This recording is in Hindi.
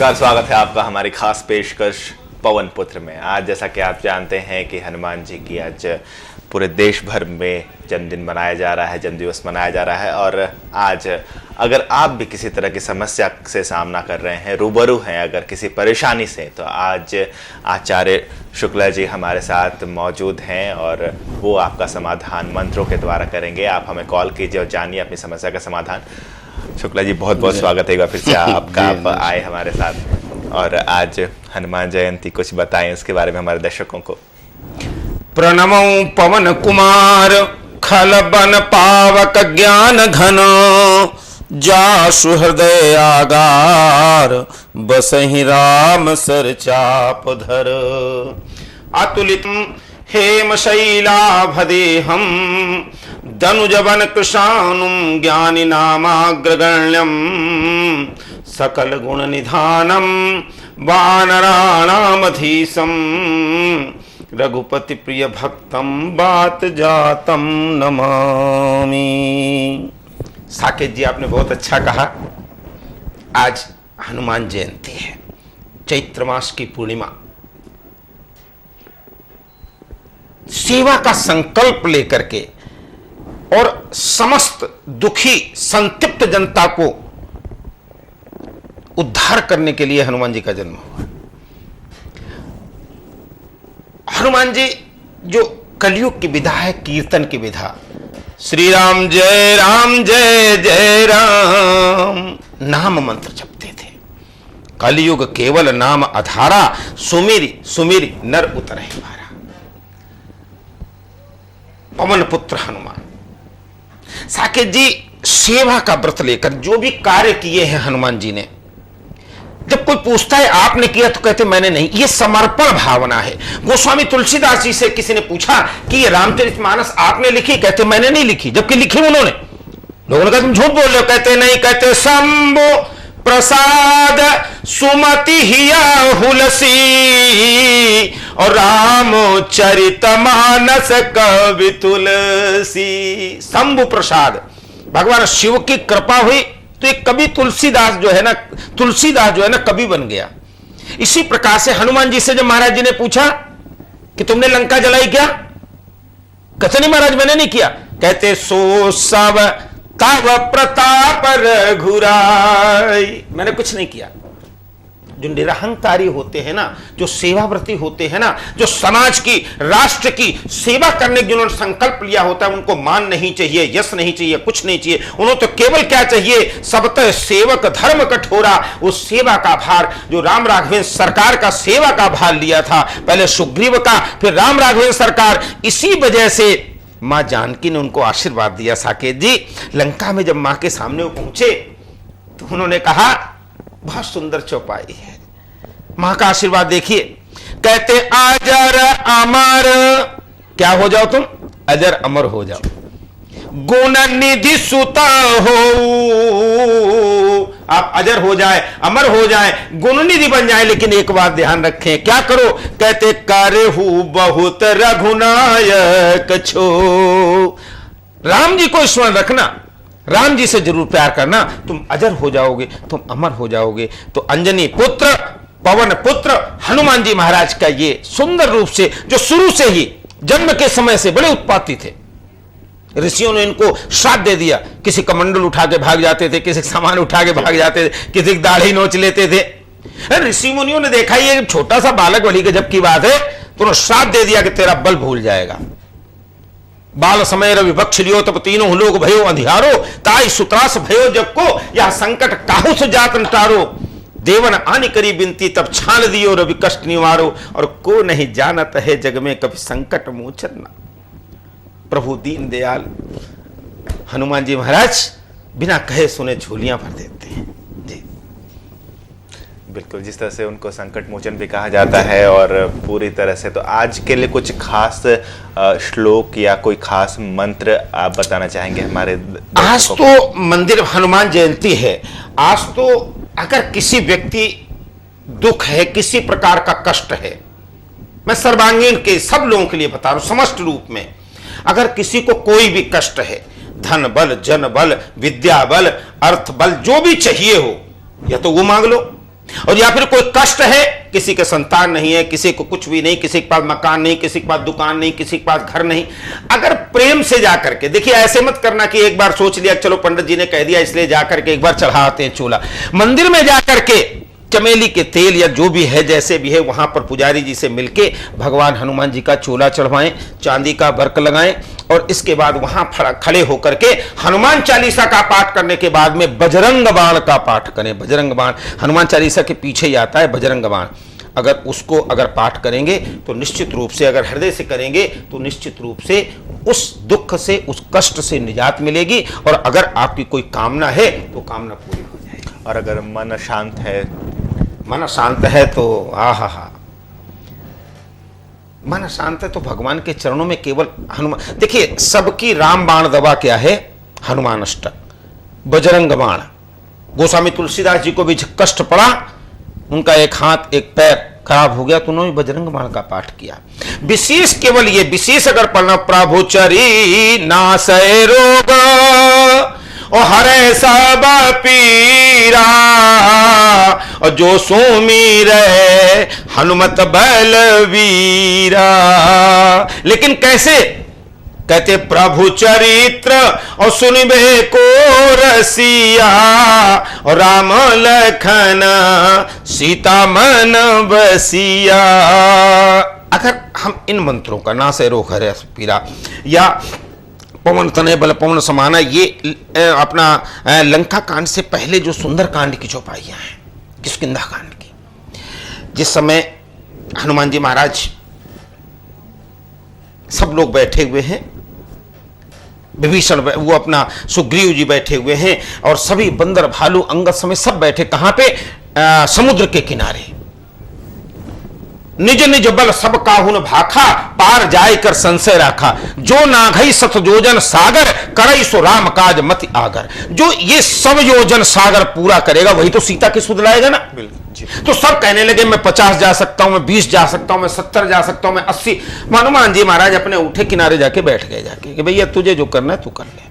नमस्कार, स्वागत है आपका हमारी खास पेशकश पवन पुत्र में। आज जैसा कि आप जानते हैं कि हनुमान जी की आज पूरे देश भर में जन्मदिन मनाया जा रहा है, जन्मदिवस मनाया जा रहा है। और आज अगर आप भी किसी तरह की समस्या से सामना कर रहे हैं, रूबरू हैं अगर किसी परेशानी से, तो आज आचार्य शुक्ला जी हमारे साथ मौजूद हैं और वो आपका समाधान मंत्रों के द्वारा करेंगे। आप हमें कॉल कीजिए और जानिए अपनी समस्या का समाधान। शुक्ला जी, बहुत बहुत स्वागत है एक बार फिर से आपका, आप आए हमारे साथ। और आज हनुमान जयंती, कुछ बताएं उसके बारे में हमारे दर्शकों को। प्रणमो पवन कुमार खल बन पावक ज्ञान घन, जासु हृदय आगार बसहि राम सर चाप धर। अतुलित हेम शैलाभदेहम दनुजवन कृशानुम ज्ञानी नामाग्रगण्यम, सकल गुण निधानम वानराणामधीशम, रघुपति प्रिय भक्तम बात जातम नमामि। साकेत जी, आपने बहुत अच्छा कहा। आज हनुमान जयंती है, चैत्र मास की पूर्णिमा। सेवा का संकल्प लेकर के और समस्त दुखी संतप्त जनता को उद्धार करने के लिए हनुमान जी का जन्म हुआ। हनुमान जी जो कलयुग की विधा है, कीर्तन की विधा, श्री राम जय जय राम नाम मंत्र जपते थे। कलयुग केवल नाम अधारा, सुमिरि सुमिरि नर उतरहि भारा। पवन पुत्र हनुमान। साकेत जी सेवा का व्रत लेकर जो भी कार्य किए हैं हनुमान जी ने, जब कोई पूछता है आपने किया तो कहते मैंने नहीं। ये समर्पण भावना है। गोस्वामी तुलसीदास जी से किसी ने पूछा कि ये रामचरितमानस आपने लिखी, कहते मैंने नहीं लिखी, जबकि लिखी उन्होंने। लोगों ने कहा तुम झूठ बोल रहे हो, कहते नहीं, कहते शंभु प्रसाद सुमति हिया हुलसी और रामचरितमानस कवि तुलसी। शंभु प्रसाद, भगवान शिव की कृपा हुई तो एक कवि तुलसीदास जो है ना कवि बन गया। इसी प्रकार से हनुमान जी से जब महाराज जी ने पूछा कि तुमने लंका जलाई क्या, कहते नहीं महाराज मैंने नहीं किया, कहते सो सब तव प्रताप रघुराई, मैंने कुछ नहीं किया। जो निरहंकारी होते हैं ना, जो सेवाव्रती होते हैं ना, जो समाज की, राष्ट्र की सेवा करने की जिन्होंने संकल्प लिया होता है, उनको मान नहीं चाहिए, यश नहीं चाहिए, कुछ नहीं चाहिए। उन्होंने तो केवल क्या चाहिए, सबत सेवक धर्म कठोरा। उस सेवा का भार जो राम राघवेंद्र सरकार का सेवा का भार लिया था, पहले सुग्रीव का, फिर राम राघवेंद्र सरकार। इसी वजह से मां जानकी ने उनको आशीर्वाद दिया। साकेत जी, लंका में जब मां के सामने वो पहुंचे तो उन्होंने कहा बहुत सुंदर चौपाई है। मां का आशीर्वाद देखिए, कहते अजर अमर, क्या हो जाओ तुम, अजर अमर हो जाओ, गुण निधि सुता हो। आप अजर हो जाए, अमर हो जाए, गुण निधि बन जाए। लेकिन एक बात ध्यान रखें, क्या करो, कहते करहु बहुत रघुनायक छो। राम जी को स्मरण रखना, राम जी से जरूर प्यार करना, तुम अजर हो जाओगे, तुम अमर हो जाओगे। तो अंजनी पुत्र, पवन पुत्र हनुमान जी महाराज का ये सुंदर रूप से, जो शुरू से ही जन्म के समय से बड़े उत्पाती थे, ऋषियों ने इनको श्राप दे दिया। किसी कमंडल उठा के भाग जाते थे, किसी सामान उठा के भाग जाते थे, किसी की दाढ़ी नोच लेते थे। ऋषि मुनियों ने देखा ये छोटा सा बालक, बड़ी गजब की बात है, तो उन्होंने श्राप दे दिया कि तेरा बल भूल जाएगा। बाल समय विपक्ष लियो तब तीनों लोग भयो अंधियारो, ताई सुत्रास भयो जग को, यह संकट काहू से जात नटारो। देवन आनी करी बिनती तब छान दियो रवि कष्ट निवारो, और को नहीं जानत है जग में कभी संकट मोचन ना। प्रभु दीन दयाल हनुमान जी महाराज बिना कहे सुने झोलियां भर देते हैं जी। बिल्कुल, जिस तरह से उनको संकट मोचन भी कहा जाता है, और पूरी तरह से। तो आज के लिए कुछ खास श्लोक या कोई खास मंत्र आप बताना चाहेंगे हमारे? आज तो मंदिर हनुमान जयंती है। आज तो अगर किसी व्यक्ति दुख है, किसी प्रकार का कष्ट है, मैं सर्वांगीण के सब लोगों के लिए बता रहा हूं, समस्त रूप में। अगर किसी को कोई भी कष्ट है, धन बल, जन बल, विद्या बल, अर्थ बल, जो भी चाहिए हो, या तो वो मांग लो, और या फिर कोई कष्ट है, किसी के संतान नहीं है, किसी को कुछ भी नहीं, किसी के पास मकान नहीं, किसी के पास दुकान नहीं, किसी के पास घर नहीं, अगर प्रेम से जाकर के, देखिए ऐसे मत करना कि एक बार सोच लिया चलो पंडित जी ने कह दिया इसलिए जाकर के एक बार चढ़ाते हैं चूल्हा। मंदिर में जाकर के चमेली के तेल या जो भी है जैसे भी है वहां पर पुजारी जी से मिलके भगवान हनुमान जी का चूल्हा चढ़वाएं, चांदी का वर्क लगाएं और इसके बाद वहां खड़े होकर के हनुमान चालीसा का पाठ करने के बाद में बजरंग बाण का पाठ करें। बजरंग बाण हनुमान चालीसा के पीछे ही आता है बजरंग बाण। अगर उसको अगर पाठ करेंगे तो निश्चित रूप से, अगर हृदय से करेंगे तो निश्चित रूप से उस दुख से, उस कष्ट से निजात मिलेगी। और अगर आपकी कोई कामना है तो कामना पूरी हो जाएगी। और अगर मन शांत है, मन शांत है तो आहा, मन शांत है तो भगवान के चरणों में केवल हनुमान। देखिए सबकी राम बाण दवा क्या है? हनुमान अष्टक, बजरंग बाण। गोस्वामी तुलसीदास जी को भी कष्ट पड़ा, उनका एक हाथ एक पैर खराब हो गया तो उन्होंने बजरंग बाण का पाठ किया। विशेष केवल ये विशेष अगर पढ़ना, प्रभु चरी नासय रोग और हरे सब पीरा और जो सुमीरे हनुमत बलवीरा। लेकिन कैसे? कहते प्रभु चरित्र और सुनबे को रसिया और राम लखन सीता मन बसिया। अगर हम इन मंत्रों का नासय रोग हरे पीरा या पवन तनय बल पवन समाना, ये अपना लंका कांड से पहले जो सुंदर कांड की चौपाइयां हैं, किष्किंधा कांड की, जिस समय हनुमान जी महाराज सब लोग बैठे हुए हैं, विभीषण वो अपना सुग्रीव जी बैठे हुए हैं और सभी बंदर भालू अंगद समेत सब बैठे कहां पे? समुद्र के किनारे। निज निज बल सब काहुन भाखा पार जाय कर संशय राखा। जो नाघई सत योजन सागर करई सो राम काज मति आगर। जो ये सब योजन सागर पूरा करेगा वही तो सीता की सुध लाएगा ना। तो सब कहने लगे मैं 50 जा सकता हूं, मैं 20 जा सकता हूं, मैं 70 जा सकता हूं, मैं 80। हनुमान जी महाराज अपने उठे किनारे जाके बैठ गए, जाके कि भैया तुझे जो करना है तू कर ले।